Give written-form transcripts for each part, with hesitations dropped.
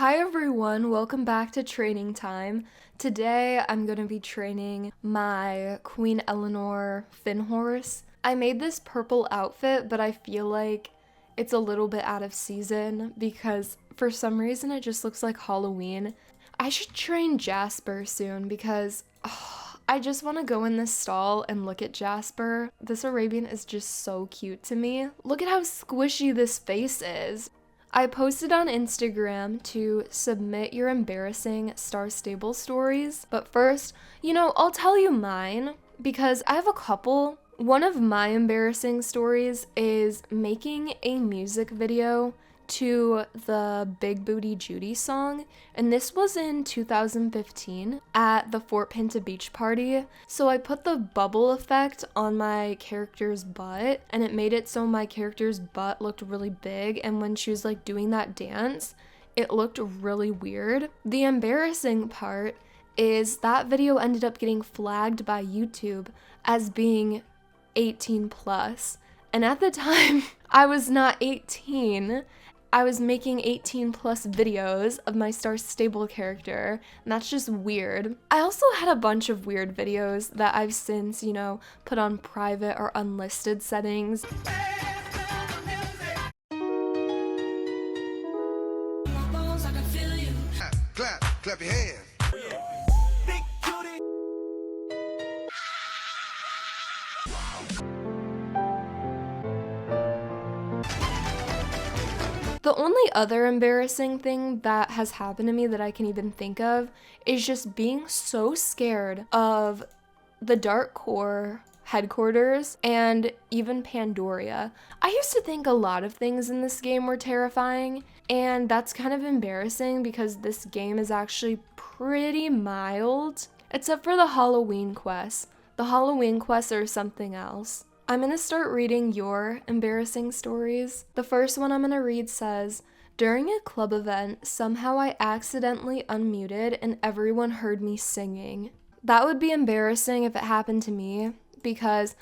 Hi everyone, welcome back to training time. Today I'm going to be training my Queen Eleanor Fin horse. I made this purple outfit, but I feel like it's a little bit out of season because for some reason it just looks like Halloween. I should train Jasper soon because I just want to go in this stall and look at Jasper. This Arabian is just so cute to me. Look at how squishy this face is. I posted on Instagram to submit your embarrassing Star Stable stories, but first, I'll tell you mine because I have a couple. One of my embarrassing stories is making a music video to the Big Booty Judy song, and this was in 2015 at the Fort Pinta Beach Party. So I put the bubble effect on my character's butt, and it made it so my character's butt looked really big, and when she was like doing that dance, it looked really weird. The embarrassing part is that video ended up getting flagged by YouTube as being 18 plus, and at the time I was not 18. I was making 18 plus videos of my Star Stable character, and that's just weird. I also had a bunch of weird videos that I've since, put on private or unlisted settings. Clap your hands. The only other embarrassing thing that has happened to me that I can even think of is just being so scared of the Dark Core headquarters and even Pandoria. I used to think a lot of things in this game were terrifying, and that's kind of embarrassing because this game is actually pretty mild, except for the Halloween quests. The Halloween quests are something else. I'm gonna start reading your embarrassing stories. The first one I'm gonna read says, during a club event, somehow I accidentally unmuted and everyone heard me singing. That would be embarrassing if it happened to me because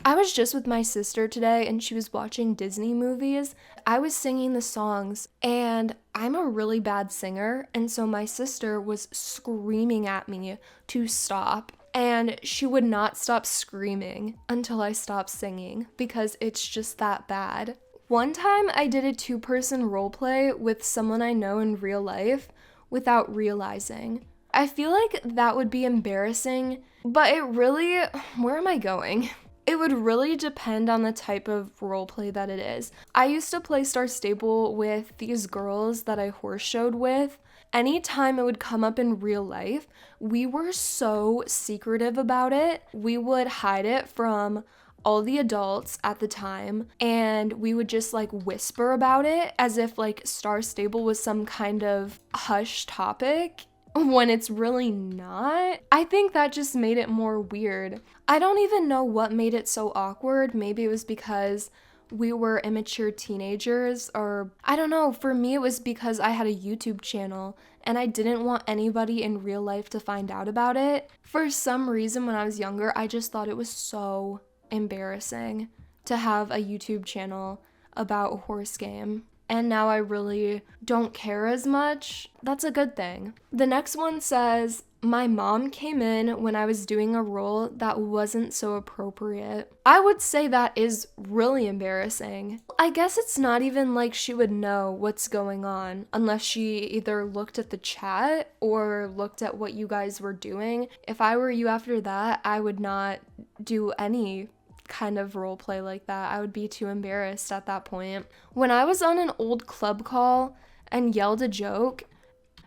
I was just with my sister today and she was watching Disney movies. I was singing the songs and I'm a really bad singer, and so my sister was screaming at me to stop. And she would not stop screaming until I stopped singing because it's just that bad. One time I did a 2-person roleplay with someone I know in real life without realizing. I feel like that would be embarrassing, but where am I going? It would really depend on the type of roleplay that it is. I used to play Star Stable with these girls that I horse showed with. Anytime it would come up in real life, we were so secretive about it. We would hide it from all the adults at the time, and we would just whisper about it as if Star Stable was some kind of hush topic when it's really not. I think that just made it more weird. I don't even know what made it so awkward. Maybe it was because we were immature teenagers, or I don't know. For me, it was because I had a YouTube channel and I didn't want anybody in real life to find out about it. For some reason, when I was younger, I just thought it was so embarrassing to have a YouTube channel about a horse game. And now I really don't care as much. That's a good thing. The next one says, my mom came in when I was doing a role that wasn't so appropriate. I would say that is really embarrassing. I guess it's not even like she would know what's going on unless she either looked at the chat or looked at what you guys were doing. If I were you after that, I would not do any kind of role play like that. I would be too embarrassed at that point. When I was on an old club call and yelled a joke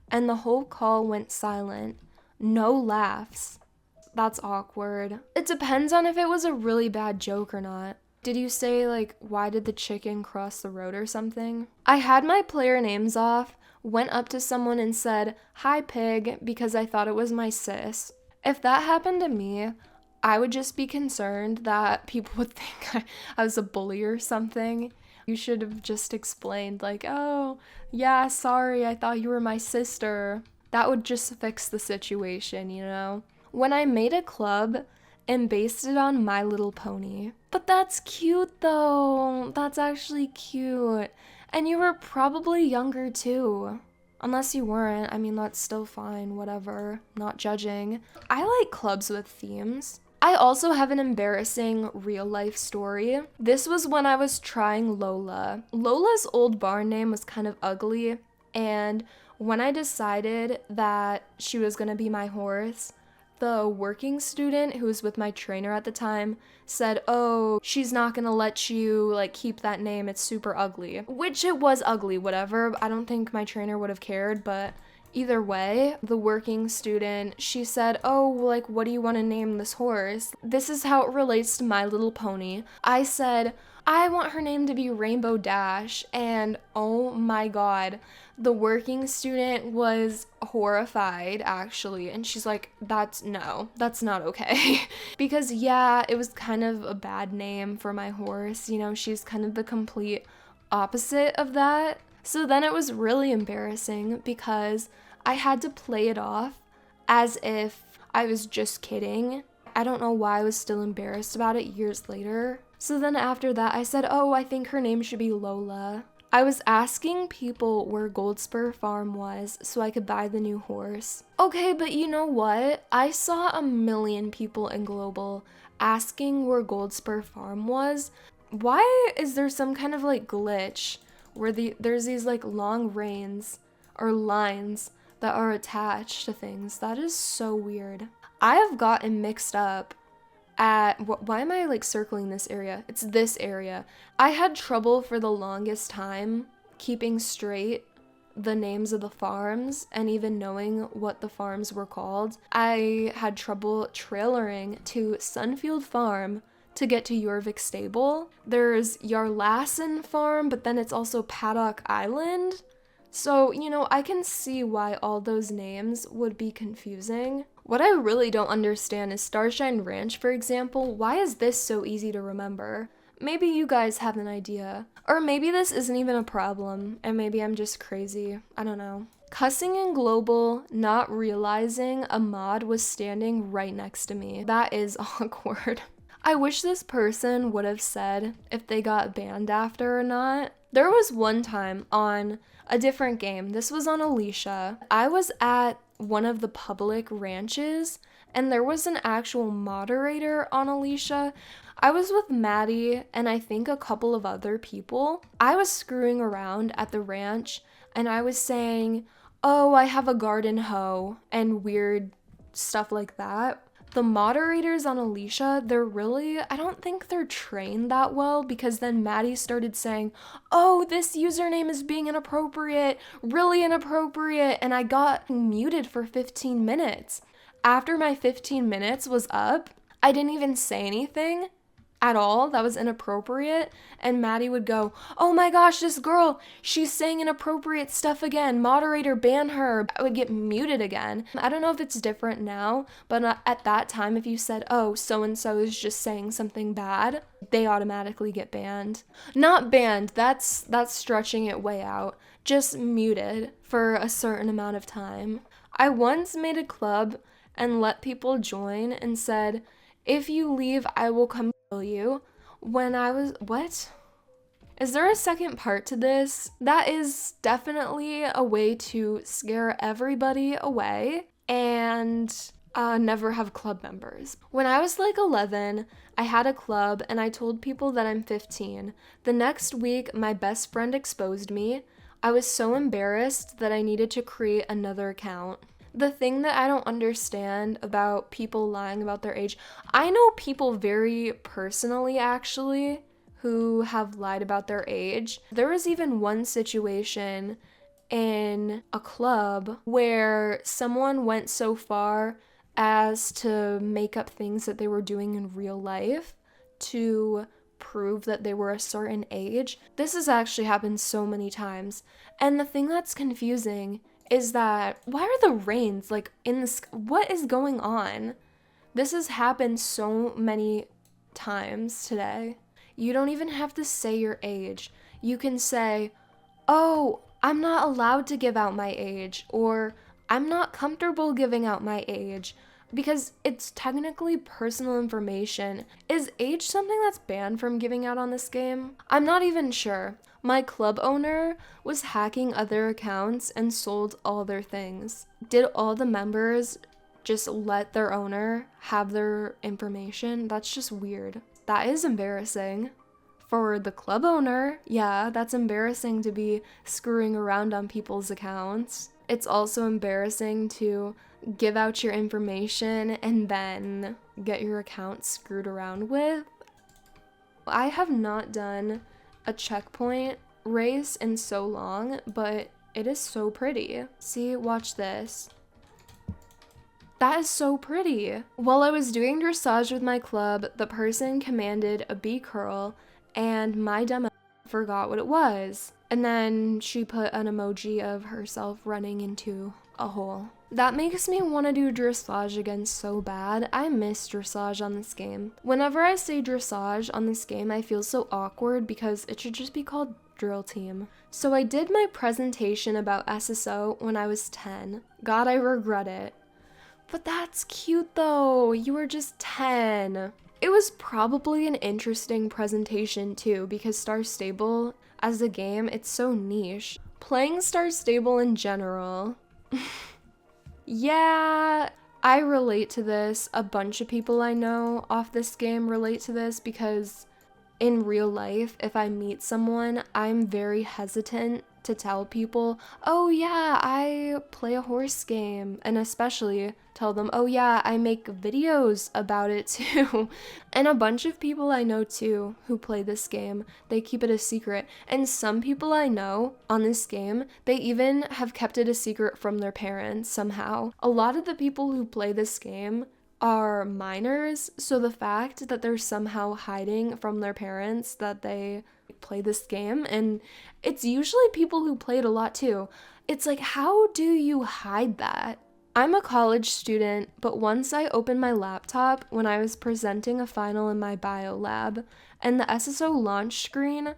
and the whole call went silent, no laughs, that's awkward. It depends on if it was a really bad joke or not. Did you say why did the chicken cross the road or something? I had my player names off, went up to someone and said, hi pig, because I thought it was my sis. If that happened to me, I would just be concerned that people would think I was a bully or something. You should have just explained oh, yeah, sorry, I thought you were my sister. That would just fix the situation, When I made a club and based it on My Little Pony. But that's cute though. That's actually cute. And you were probably younger too. Unless you weren't, I mean, that's still fine, whatever. Not judging. I like clubs with themes. I also have an embarrassing real life story. This was when I was trying Lola. Lola's old barn name was kind of ugly, and when I decided that she was gonna be my horse, the working student who was with my trainer at the time said, oh, she's not gonna let you like keep that name, it's super ugly. Which it was ugly, whatever. I don't think my trainer would have cared, but either way, the working student, she said, oh, like, what do you want to name this horse? This is how it relates to My Little Pony. I said, I want her name to be Rainbow Dash, and oh my god, the working student was horrified, actually, and she's like, that's not okay. Because yeah, it was kind of a bad name for my horse, you know, she's kind of the complete opposite of that. So then it was really embarrassing because I had to play it off as if I was just kidding. I don't know why I was still embarrassed about it years later. So then after that, I said, oh, I think her name should be Lola. I was asking people where Goldspur Farm was so I could buy the new horse. Okay, but you know what? I saw a million people in Global asking where Goldspur Farm was. Why is there some kind of like glitch where there's these like long reins or lines that are attached to things? That is so weird. I have gotten mixed up at why am I like circling this area? It's this area. I had trouble for the longest time keeping straight the names of the farms and even knowing what the farms were called. I had trouble trailering to Sunfield Farm to get to Jorvik Stable. There's Yarlassen Farm, but then it's also Paddock Island. So, you know, I can see why all those names would be confusing. What I really don't understand is Starshine Ranch, for example. Why is this so easy to remember? Maybe you guys have an idea. Or maybe this isn't even a problem, and maybe I'm just crazy. I don't know. Cussing in Global, not realizing a mod was standing right next to me. That is awkward. I wish this person would have said if they got banned after or not. There was one time on a different game. This was on Alicia. I was at one of the public ranches and there was an actual moderator on Alicia. I was with Maddie and I think a couple of other people. I was screwing around at the ranch and I was saying, oh, I have a garden hoe and weird stuff like that. The moderators on Alicia, I don't think they're trained that well, because then Maddie started saying, oh, this username is being inappropriate, really inappropriate, and I got muted for 15 minutes. After my 15 minutes was up, I didn't even say anything at all that was inappropriate, and Maddie would go, oh my gosh, this girl, she's saying inappropriate stuff again, moderator, ban her. I would get muted again. I don't know if it's different now, but at that time, if you said, oh, so-and-so is just saying something bad, they automatically get banned. Not banned, that's stretching it way out, just muted for a certain amount of time. I once made a club and let people join and said, if you leave, I will come kill you. When I was, what? Is there a second part to this? That is definitely a way to scare everybody away and never have club members. When I was like 11, I had a club and I told people that I'm 15. The next week, my best friend exposed me. I was so embarrassed that I needed to create another account. The thing that I don't understand about people lying about their age, I know people very personally actually who have lied about their age. There was even one situation in a club where someone went so far as to make up things that they were doing in real life to prove that they were a certain age. This has actually happened so many times. And the thing that's confusing is that, why are the reins like in the sky? What is going on? This has happened so many times today. You don't even have to say your age. You can say, oh, I'm not allowed to give out my age, or I'm not comfortable giving out my age, because it's technically personal information. Is age something that's banned from giving out on this game? I'm not even sure. My club owner was hacking other accounts and sold all their things. Did all the members just let their owner have their information? That's just weird. That is embarrassing. For the club owner, yeah, that's embarrassing to be screwing around on people's accounts. It's also embarrassing to give out your information and then get your account screwed around with. I have not done a checkpoint race in so long, but it is so pretty. See, watch this. That is so pretty. While I was doing dressage with my club, the person commanded a bee curl and my demo forgot what it was. And then she put an emoji of herself running into a hole. That makes me want to do dressage again so bad. I miss dressage on this game. Whenever I say dressage on this game, I feel so awkward because it should just be called drill team. So I did my presentation about SSO when I was 10. God, I regret it. But that's cute though. You were just 10. It was probably an interesting presentation too, because Star Stable as a game, it's so niche. Playing Star Stable in general. Yeah, I relate to this. A bunch of people I know off this game relate to this because in real life, if I meet someone, I'm very hesitant to tell people, oh yeah, I play a horse game, and especially tell them, oh yeah, I make videos about it too. And a bunch of people I know too who play this game, they keep it a secret. And some people I know on this game, they even have kept it a secret from their parents somehow. A lot of the people who play this game are minors, so the fact that they're somehow hiding from their parents that they play this game, and it's usually people who play it a lot too. It's like, how do you hide that? I'm a college student, but once I opened my laptop when I was presenting a final in my bio lab, and the SSO launch screen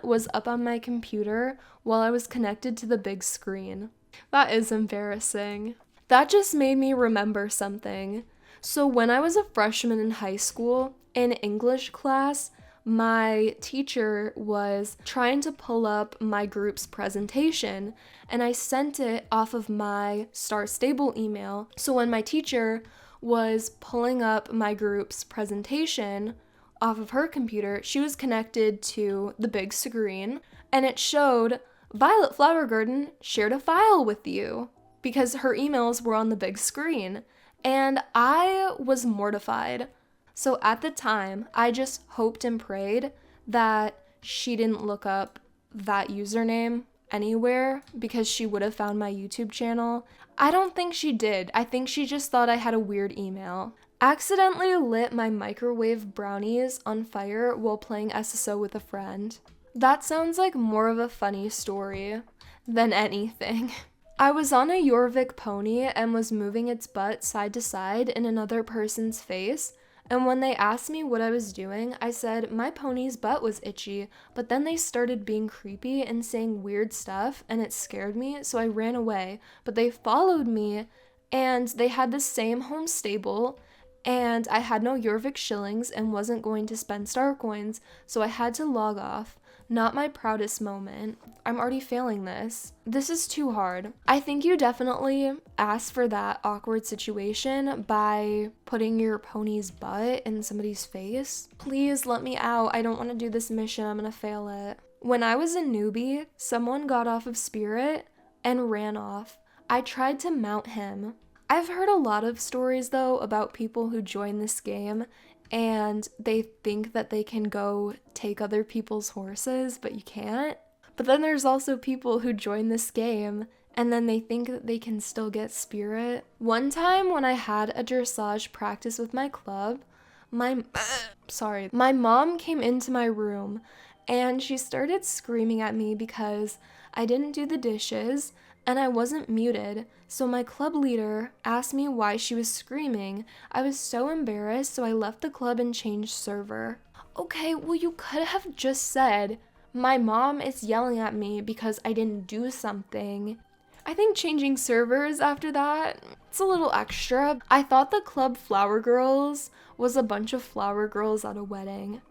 was up on my computer while I was connected to the big screen. That is embarrassing. That just made me remember something. So when I was a freshman in high school, in English class, my teacher was trying to pull up my group's presentation, and I sent it off of my Star Stable email. So when my teacher was pulling up my group's presentation off of her computer, she was connected to the big screen, and it showed Violet Flowergarden shared a file with you because her emails were on the big screen, and I was mortified. So at the time, I just hoped and prayed that she didn't look up that username anywhere because she would have found my YouTube channel. I don't think she did. I think she just thought I had a weird email. Accidentally lit my microwave brownies on fire while playing SSO with a friend. That sounds like more of a funny story than anything. I was on a Jorvik pony and was moving its butt side to side in another person's face, and when they asked me what I was doing, I said my pony's butt was itchy, but then they started being creepy and saying weird stuff, and it scared me, so I ran away. But they followed me, and they had the same home stable, and I had no Jorvik shillings and wasn't going to spend star coins, so I had to log off. Not my proudest moment. I'm already failing this. This is too hard. I think you definitely asked for that awkward situation by putting your pony's butt in somebody's face. Please let me out. I don't want to do this mission. I'm gonna fail it. When I was a newbie, someone got off of Spirit and ran off. I tried to mount him. I've heard a lot of stories though about people who join this game and they think that they can go take other people's horses, but you can't. But then there's also people who join this game and then they think that they can still get Spirit. One time when I had a dressage practice with my club, my mom came into my room and she started screaming at me because I didn't do the dishes and I wasn't muted, so my club leader asked me why she was screaming. I was so embarrassed, so I left the club and changed server. Okay, well you could have just said, my mom is yelling at me because I didn't do something. I think changing servers after that, it's a little extra. I thought the club Flower Girls was a bunch of flower girls at a wedding.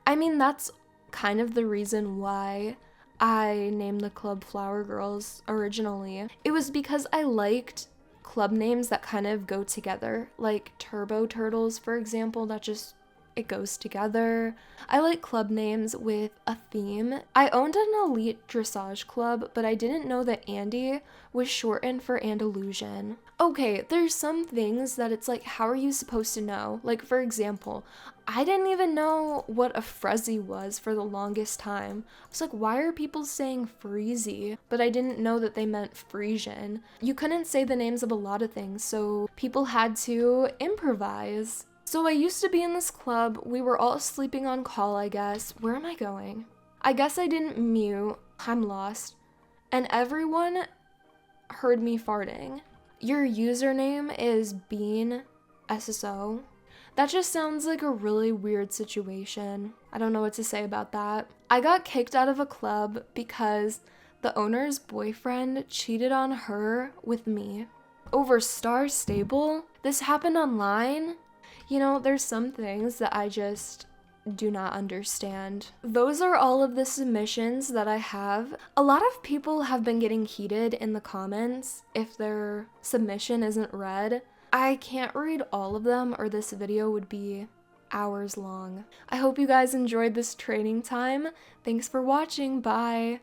I mean, that's kind of the reason why I named the club Flower Girls originally. It was because I liked club names that kind of go together, like Turbo Turtles, for example, that just it goes together. I like club names with a theme. I owned an elite dressage club, but I didn't know that Andy was shortened for Andalusian. Okay, there's some things that it's like, how are you supposed to know? Like, for example, I didn't even know what a frezzy was for the longest time. I was like, why are people saying freezy? But I didn't know that they meant Frisian. You couldn't say the names of a lot of things, so people had to improvise. So I used to be in this club. We were all sleeping on call, I guess. Where am I going? I guess I didn't mute. I'm lost. And everyone heard me farting. Your username is Bean SSO. That just sounds like a really weird situation. I don't know what to say about that. I got kicked out of a club because the owner's boyfriend cheated on her with me. Over Star Stable? This happened online? You know, there's some things that I just do not understand. Those are all of the submissions that I have. A lot of people have been getting heated in the comments if their submission isn't read. I can't read all of them or this video would be hours long. I hope you guys enjoyed this training time. Thanks for watching. Bye.